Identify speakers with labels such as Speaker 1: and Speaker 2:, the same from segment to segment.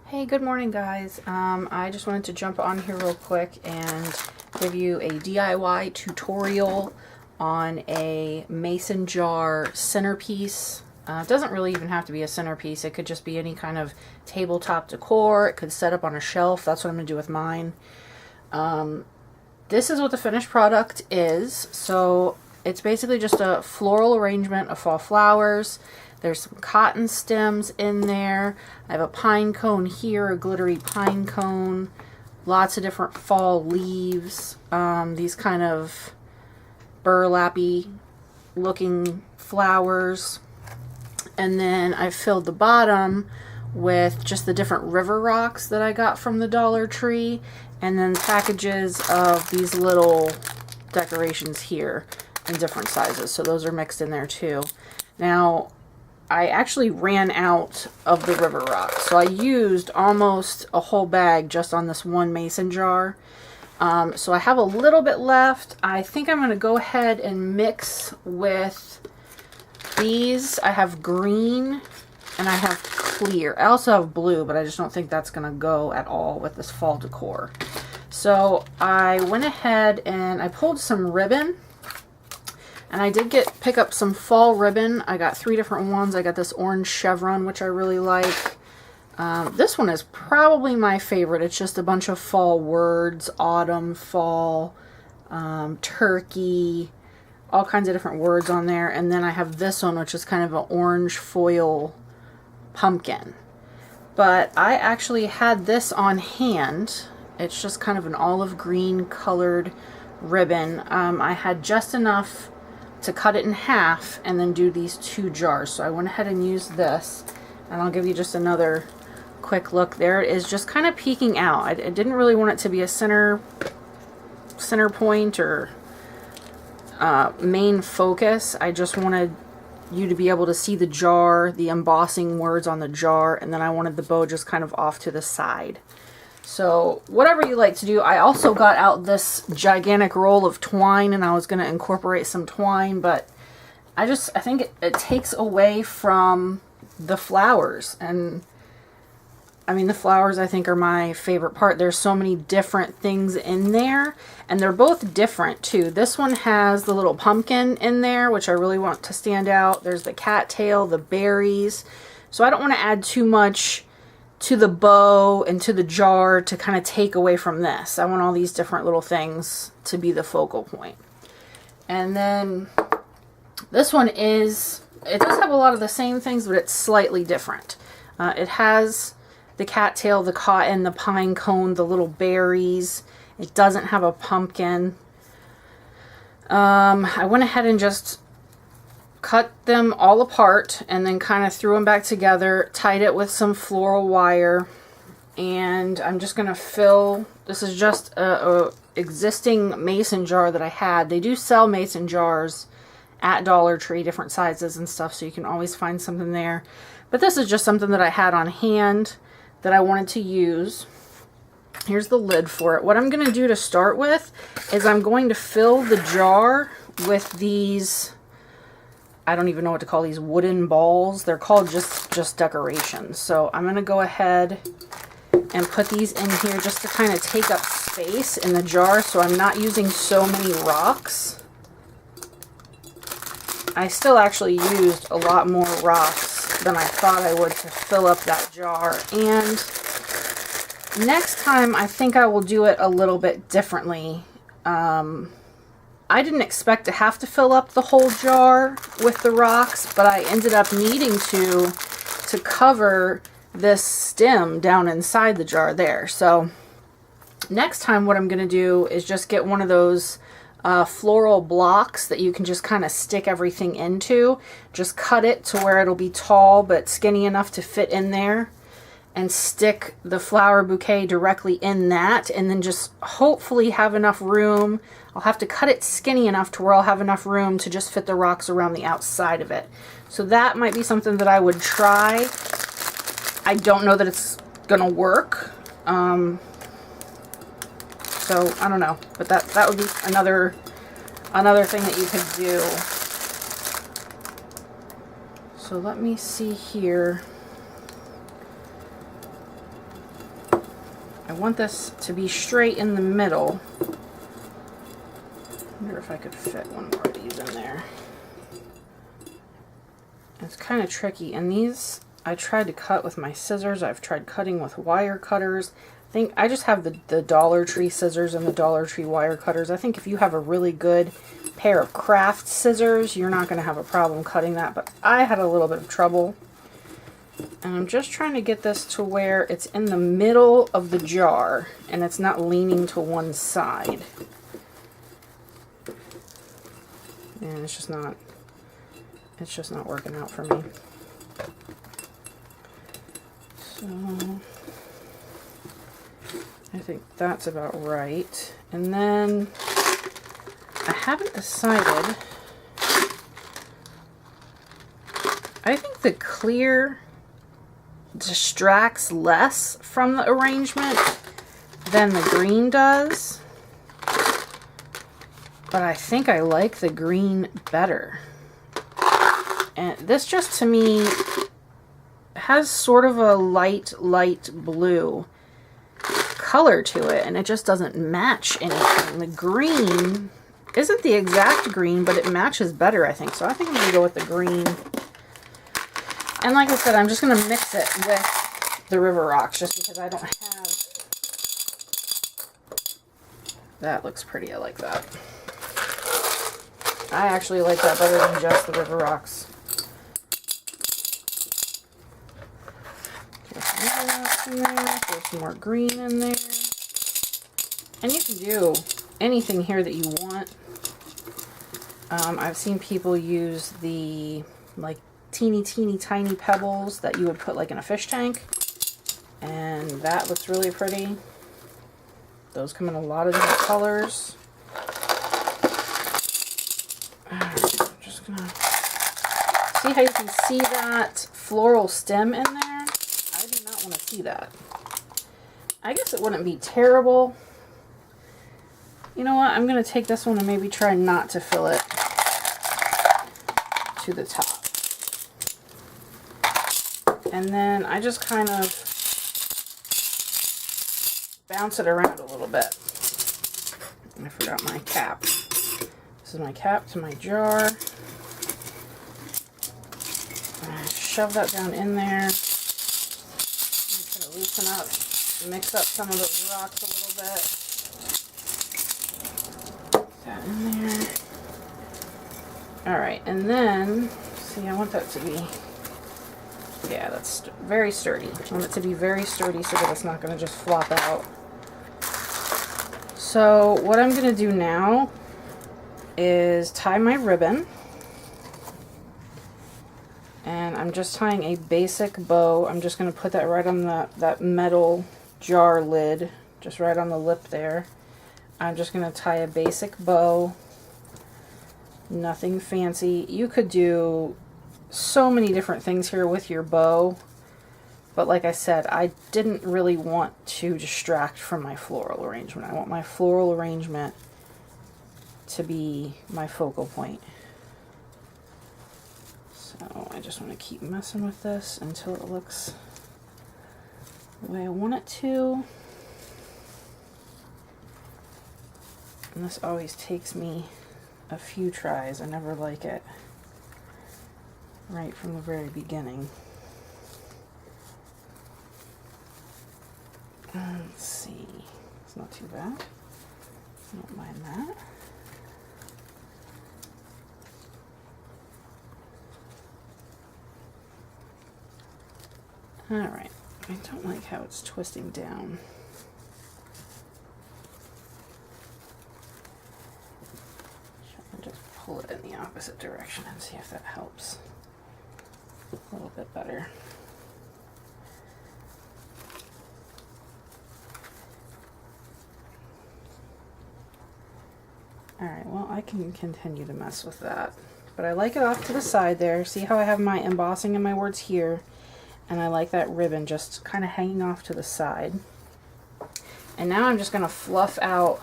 Speaker 1: Hey, good morning guys. I just wanted to jump on here real quick and give you a DIY tutorial on a mason jar centerpiece. It doesn't really even have to be a centerpiece. It could just be any kind of tabletop decor. It could set up on a shelf. That's what I'm going to do with mine. This is what the finished product is. So it's basically just a floral arrangement of fall flowers. There's some cotton stems in there. I have a pine cone here, a glittery pine cone. Lots of different fall leaves. These kind of burlappy looking flowers. And then I filled the bottom with just the different river rocks that I got from the Dollar Tree. And then packages of these little decorations here in different sizes. So those are mixed in there too. Now, I actually ran out of the river rock, so I used almost a whole bag just on this one mason jar. So I have a little bit left. I think I'm going to go ahead and mix with these. I have green and I have clear. I also have blue, but I just don't think that's going to go at all with this fall decor. So I went ahead and I pulled some ribbon. And I did pick up some fall ribbon. I got 3 different ones. I got this orange chevron, which I really like. This one is probably my favorite. It's just a bunch of fall words, autumn, fall, turkey, all kinds of different words on there. And then I have this one, which is kind of an orange foil pumpkin. But I actually had this on hand. It's just kind of an olive green colored ribbon. I had just enough to cut it in half and then do these 2 jars. So I went ahead and used this, and I'll give you just another quick look. There it is, just kind of peeking out. I didn't really want it to be a center point or main focus. I just wanted you to be able to see the jar, the embossing words on the jar, and then I wanted the bow just kind of off to the side. So whatever you like to do. I also got out this gigantic roll of twine, and I was going to incorporate some twine, but I think it takes away from the flowers. And I mean, the flowers I think are my favorite part. There's so many different things in there, and they're both different too. This one has the little pumpkin in there, which I really want to stand out. There's the cattail, the berries. So I don't want to add too much to the bow and to the jar to kind of take away from this. I want all these different little things to be the focal point. And then this one it does have a lot of the same things, but it's slightly different. It has the cattail, the cotton, the pine cone, the little berries. It doesn't have a pumpkin. I went ahead and just cut them all apart and then kind of threw them back together, tied it with some floral wire, and I'm just going to fill, this is just a existing mason jar that I had. They do sell mason jars at Dollar Tree, different sizes and stuff, so you can always find something there. But this is just something that I had on hand that I wanted to use. Here's the lid for it. What I'm going to do to start with is I'm going to fill the jar with these, I don't even know what to call these wooden balls. They're called just decorations. So I'm going to go ahead and put these in here just to kind of take up space in the jar, so I'm not using so many rocks. I still actually used a lot more rocks than I thought I would to fill up that jar. And next time I think I will do it a little bit differently. I didn't expect to have to fill up the whole jar with the rocks, but I ended up needing to cover this stem down inside the jar there. So next time what I'm going to do is just get one of those floral blocks that you can just kind of stick everything into. Just cut it to where it'll be tall but skinny enough to fit in there, and stick the flower bouquet directly in that, and then just hopefully have enough room. I'll have to cut it skinny enough to where I'll have enough room to just fit the rocks around the outside of it. So that might be something that I would try. I don't know that it's gonna work. So I don't know, but that would be another thing that you could do. So let me see here. I want this to be straight in the middle. I wonder if I could fit one more of these in there. It's kind of tricky, and these I tried to cut with my scissors. I've tried cutting with wire cutters. I think I just have the Dollar Tree scissors and the Dollar Tree wire cutters. I think if you have a really good pair of craft scissors, you're not going to have a problem cutting that, but I had a little bit of trouble. And I'm just trying to get this to where it's in the middle of the jar and it's not leaning to one side. And it's just not working out for me. So I think that's about right. And then I haven't decided. I think the clear distracts less from the arrangement than the green does. But I think I like the green better. And this just to me has sort of a light blue color to it, and it just doesn't match anything. The green isn't the exact green, but it matches better, I think. So I think I'm going to go with the green. And like I said, I'm just going to mix it with the River Rocks just because I don't have... That looks pretty. I like that. I actually like that better than just the River Rocks. In there, throw some more green in there, and you can do anything here that you want. I've seen people use the like teeny tiny pebbles that you would put like in a fish tank, and that looks really pretty. Those come in a lot of different colors. Alright, I'm just gonna see how you can see that floral stem in there. Want to see that. I guess it wouldn't be terrible. You know what? I'm going to take this one and maybe try not to fill it to the top. And then I just kind of bounce it around a little bit. I forgot my cap. This is my cap to my jar. I shove that down in there. Loosen up, mix up some of those rocks a little bit. Put that in there. Alright, and then, see, I want that to be, yeah, that's very sturdy. I want it to be very sturdy so that it's not going to just flop out. So, what I'm going to do now is tie my ribbon. And I'm just tying a basic bow. I'm just going to put that right on that metal jar lid, just right on the lip there. I'm just going to tie a basic bow, nothing fancy. You could do so many different things here with your bow, but like I said, I didn't really want to distract from my floral arrangement. I want my floral arrangement to be my focal point. So I just want to keep messing with this until it looks the way I want it to. And this always takes me a few tries. I never like it right from the very beginning. Let's see. It's not too bad. I don't mind that. Alright, I don't like how it's twisting down. I'll just pull it in the opposite direction and see if that helps a little bit better. Alright, well, I can continue to mess with that. But I like it off to the side there. See how I have my embossing in my words here? And I like that ribbon just kind of hanging off to the side. And now I'm just going to fluff out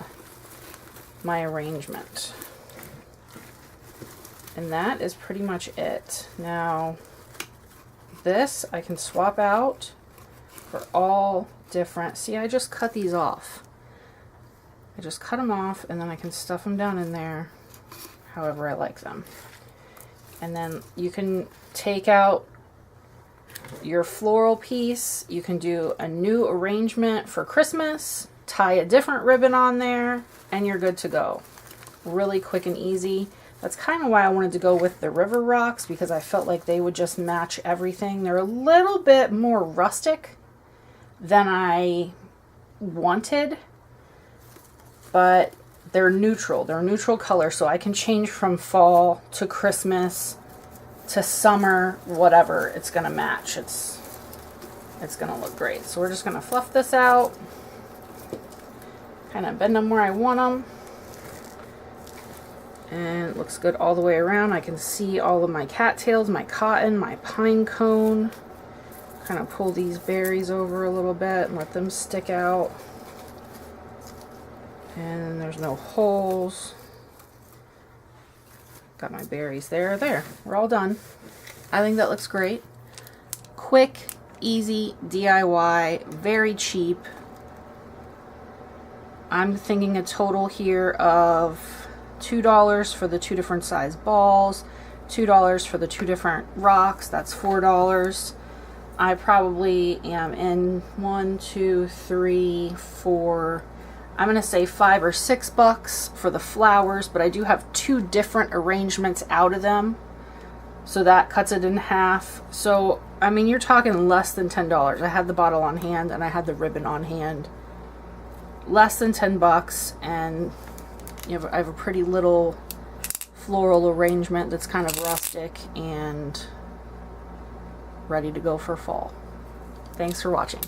Speaker 1: my arrangement. And that is pretty much it. Now, this I can swap out for all different. See, I just cut these off. I just cut them off, and then I can stuff them down in there however I like them. And then you can take out your floral piece. You can do a new arrangement for Christmas, tie a different ribbon on there, and you're good to go. Really quick and easy. That's kind of why I wanted to go with the river rocks, because I felt like they would just match everything. They're a little bit more rustic than I wanted, but they're neutral. They're a neutral color, so I can change from fall to Christmas to summer, whatever. It's gonna match. It's gonna look great. So we're just gonna fluff this out, kind of bend them where I want them, and it looks good all the way around. I can see all of my cattails, my cotton, my pine cone. Kind of pull these berries over a little bit and let them stick out. And there's no holes. Got my berries there. There, we're all done. I think that looks great. Quick, easy DIY, very cheap. I'm thinking a total here of $2 for the 2 different size balls, $2 for the 2 different rocks, that's $4. I probably am in 1, 2, 3, 4, I'm gonna say $5 or $6 for the flowers, but I do have 2 different arrangements out of them, so that cuts it in half. So I mean, you're talking less than $10. I had the bottle on hand and I had the ribbon on hand. Less than $10, and I have a pretty little floral arrangement that's kind of rustic and ready to go for fall. Thanks for watching.